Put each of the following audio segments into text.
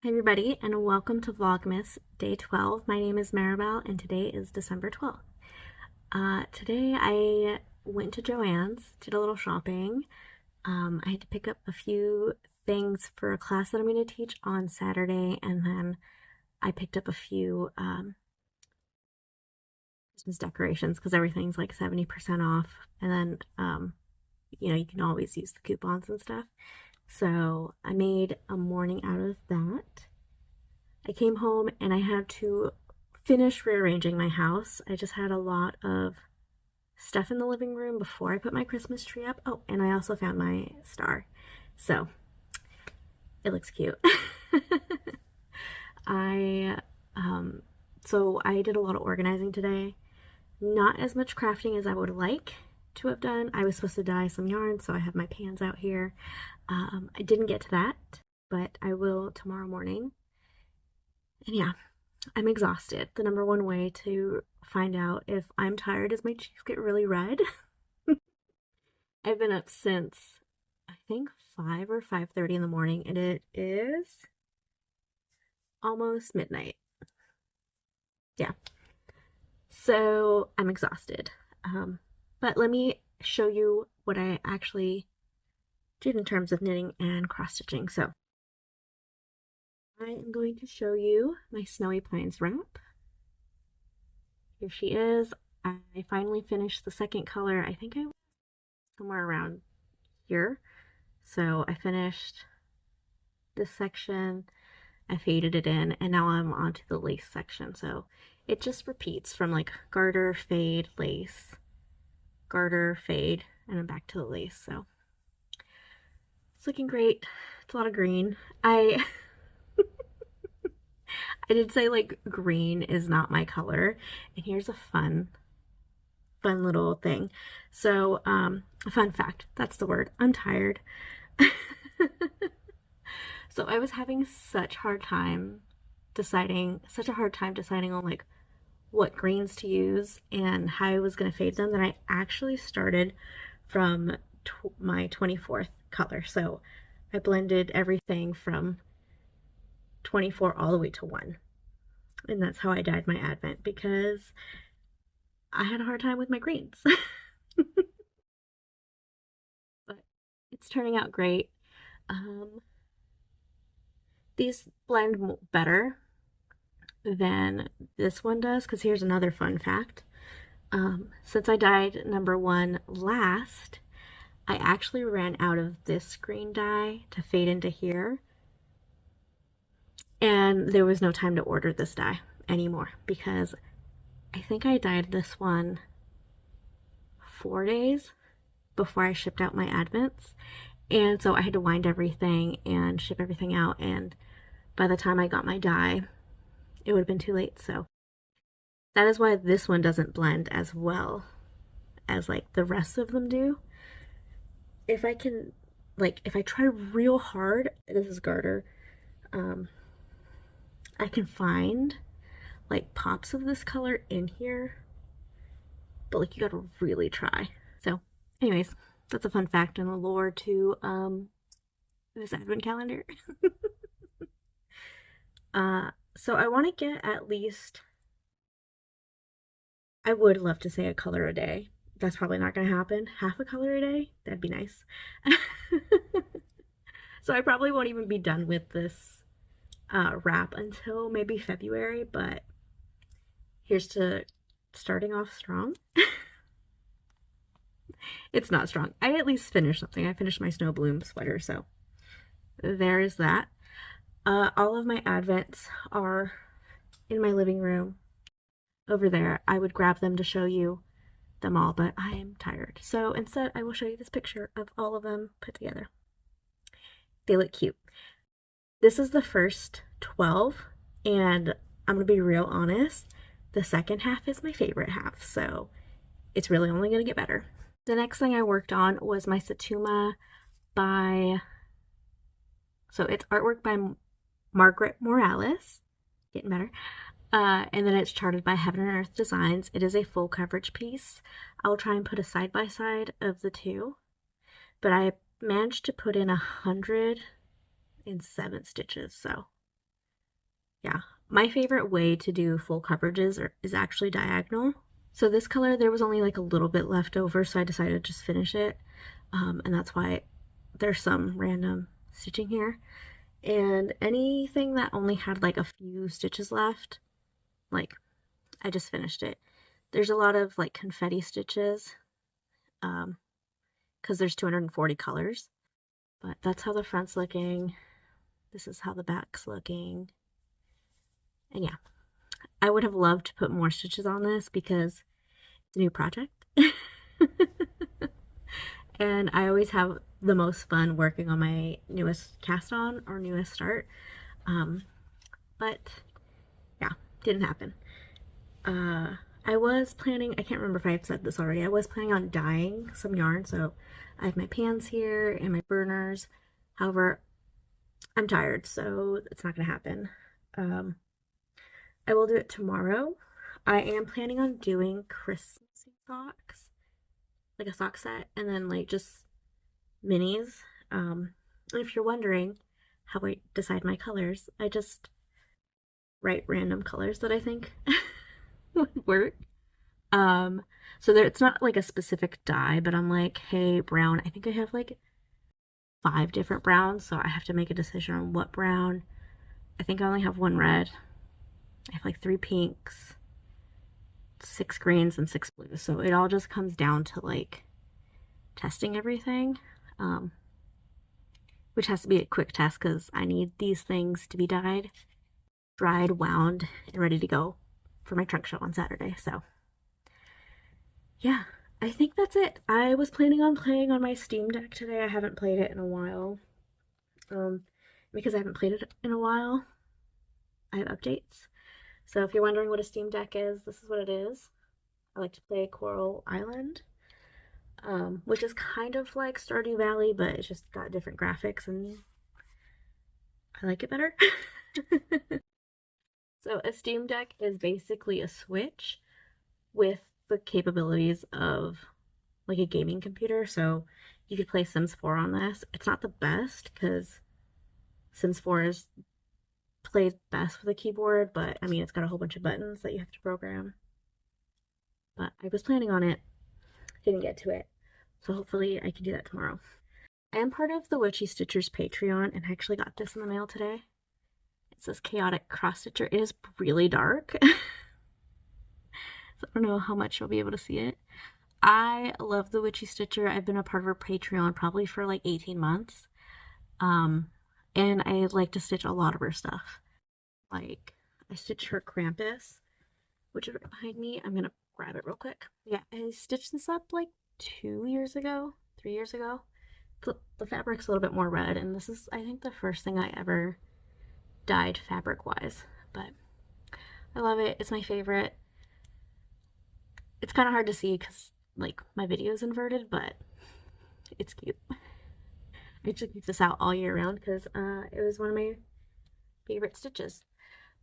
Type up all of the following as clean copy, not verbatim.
Hi everybody, and welcome to Vlogmas Day 12. My name is Maribel, and today is December 12th. Today I went to Joann's, did a little shopping. I had to pick up a few things for a class that I'm going to teach on Saturday, and then I picked up a few Christmas decorations because everything's like 70% off, and then you can always use the coupons and stuff. So I made a morning out of that. I came home and I had to finish rearranging my house. I just had a lot of stuff in the living room before I put my Christmas tree up. Oh, and I also found my star. So it looks cute. I I did a lot of organizing today. Not as much crafting as I would like to have done. I was supposed to dye some yarn, so I have my pans out here. I didn't get to that, but I will tomorrow morning. And yeah, I'm exhausted. The number one way to find out if I'm tired is my cheeks get really red. I've been up since I think 5 or 5:30 in the morning, and it is almost midnight. Yeah. So I'm exhausted. But let me show you what I actually did in terms of knitting and cross stitching. So I am going to show you my Snowy Pines wrap. Here she is. I finally finished the second color. I think I was somewhere around here. So I finished this section, I faded it in, and now I'm onto the lace section. So it just repeats from like garter, fade, lace, garter, fade, and then back to the lace. So it's looking great. It's a lot of green. I did say like green is not my color, and here's a fun little thing. So a fun fact, that's the word, I'm tired. So I was having such a hard time deciding on like what greens to use and how I was going to fade them that I actually started from my 24th color. So I blended everything from 24 all the way to 1. And that's how I dyed my advent because I had a hard time with my greens. But it's turning out great. These blend better than this one does because here's another fun fact. Since I dyed number 1 last, I actually ran out of this green dye to fade into here, and there was no time to order this dye anymore because I think I dyed this one 4 days before I shipped out my advents, and so I had to wind everything and ship everything out, and by the time I got my dye it would have been too late. So that is why this one doesn't blend as well as like the rest of them do. If I can, like, if I try real hard, this is garter, I can find like pops of this color in here, but like you gotta really try. So anyways, that's a fun fact and a lore to this advent calendar. So I want to get at least, I would love to say a color a day. That's probably not going to happen. Half a color a day? That'd be nice. So I probably won't even be done with this wrap until maybe February, but here's to starting off strong. It's not strong. I at least finished something. I finished my Snow Bloom sweater, so there is that. All of my advents are in my living room over there. I would grab them to show you them all, but I am tired. So instead, I will show you this picture of all of them put together. They look cute. This is the first 12, and I'm going to be real honest, the second half is my favorite half, so it's really only going to get better. The next thing I worked on was my Satuma so it's artwork by Margert Morales, getting better, and then it's charted by Heaven and Earth Designs. It is a full coverage piece. I'll try and put a side-by-side of the two, but I managed to put in 107 stitches, so yeah, my favorite way to do full coverages is actually diagonal. So this color, there was only like a little bit left over, so I decided to just finish it. And that's why there's some random stitching here. And anything that only had like a few stitches left, like I just finished it. There's a lot of like confetti stitches, because there's 240 colors. But that's how the front's looking. This is how the back's looking. And yeah, I would have loved to put more stitches on this because it's a new project. And I always have the most fun working on my newest cast on or newest start. But yeah, didn't happen. I was planning, I can't remember if I've said this already, I was planning on dyeing some yarn. So I have my pans here and my burners. However, I'm tired, so it's not going to happen. I will do it tomorrow. I am planning on doing Christmas socks, like a sock set, and then like just minis. If you're wondering how I decide my colors, I just write random colors that I think would work. So it's not like a specific dye, but I'm like, hey, brown. I think I have like 5 different browns, so I have to make a decision on what brown. I think I only have 1 red. I have like 3 pinks, 6 greens, and 6 blues. So it all just comes down to like testing everything, which has to be a quick test because I need these things to be dyed, dried, wound, and ready to go for my trunk show on Saturday. So yeah, I think that's it. I was planning on playing on my Steam Deck today. I haven't played it in a while. Because I haven't played it in a while, I have updates. So if you're wondering what a Steam Deck is, this is what it is. I like to play Coral Island, which is kind of like Stardew Valley, but it's just got different graphics and I like it better. So a Steam Deck is basically a Switch with the capabilities of like a gaming computer. So you could play Sims 4 on this. It's not the best because Sims 4 is played best with a keyboard, but I mean, it's got a whole bunch of buttons that you have to program. But I was planning on it, didn't get to it, so hopefully I can do that tomorrow. I am part of the Witchy Stitchers Patreon, and I actually got this in the mail today. It says Chaotic Cross Stitcher. It is really dark, so I don't know how much you'll be able to see it. I love the Witchy Stitcher. I've been a part of her Patreon probably for like 18 months. And I like to stitch a lot of her stuff. Like, I stitched her Krampus, which is right behind me. I'm gonna grab it real quick. Yeah, I stitched this up like 3 years ago. The fabric's a little bit more red, and this is, I think, the first thing I ever dyed fabric-wise. But I love it. It's my favorite. It's kind of hard to see because, like, my video is inverted, but it's cute. I actually keep this out all year round because it was one of my favorite stitches.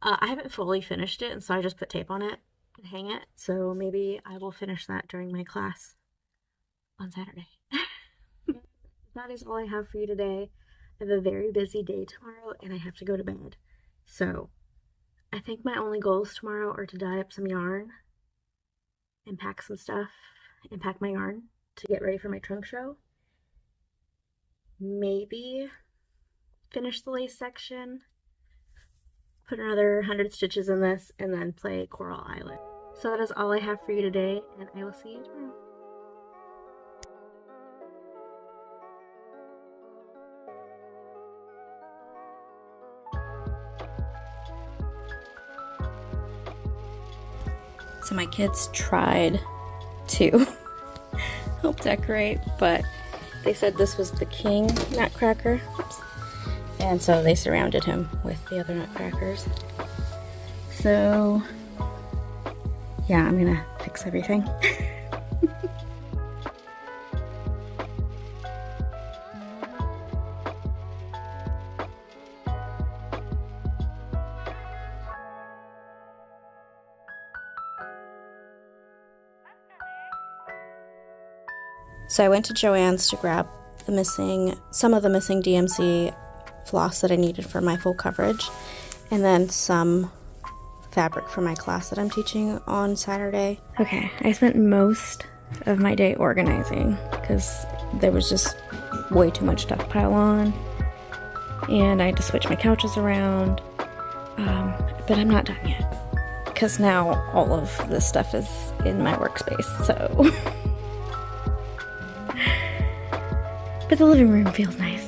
I haven't fully finished it, and so I just put tape on it and hang it. So maybe I will finish that during my class on Saturday. That is all I have for you today. I have a very busy day tomorrow, and I have to go to bed. So I think my only goals tomorrow are to dye up some yarn and pack some stuff and pack my yarn to get ready for my trunk show. Maybe finish the lace section, put another 100 stitches in this, and then play Coral Island. So that is all I have for you today, and I will see you tomorrow. So my kids tried to help decorate, but they said this was the king nutcracker. Oops. And so they surrounded him with the other nutcrackers. So yeah, I'm gonna fix everything. So I went to Joann's to grab some of the missing DMC floss that I needed for my full coverage. and then some fabric for my class that I'm teaching on Saturday. Okay, I spent most of my day organizing because there was just way too much stuff to pile on, and I had to switch my couches around, but I'm not done yet because now all of this stuff is in my workspace, so but the living room feels nice.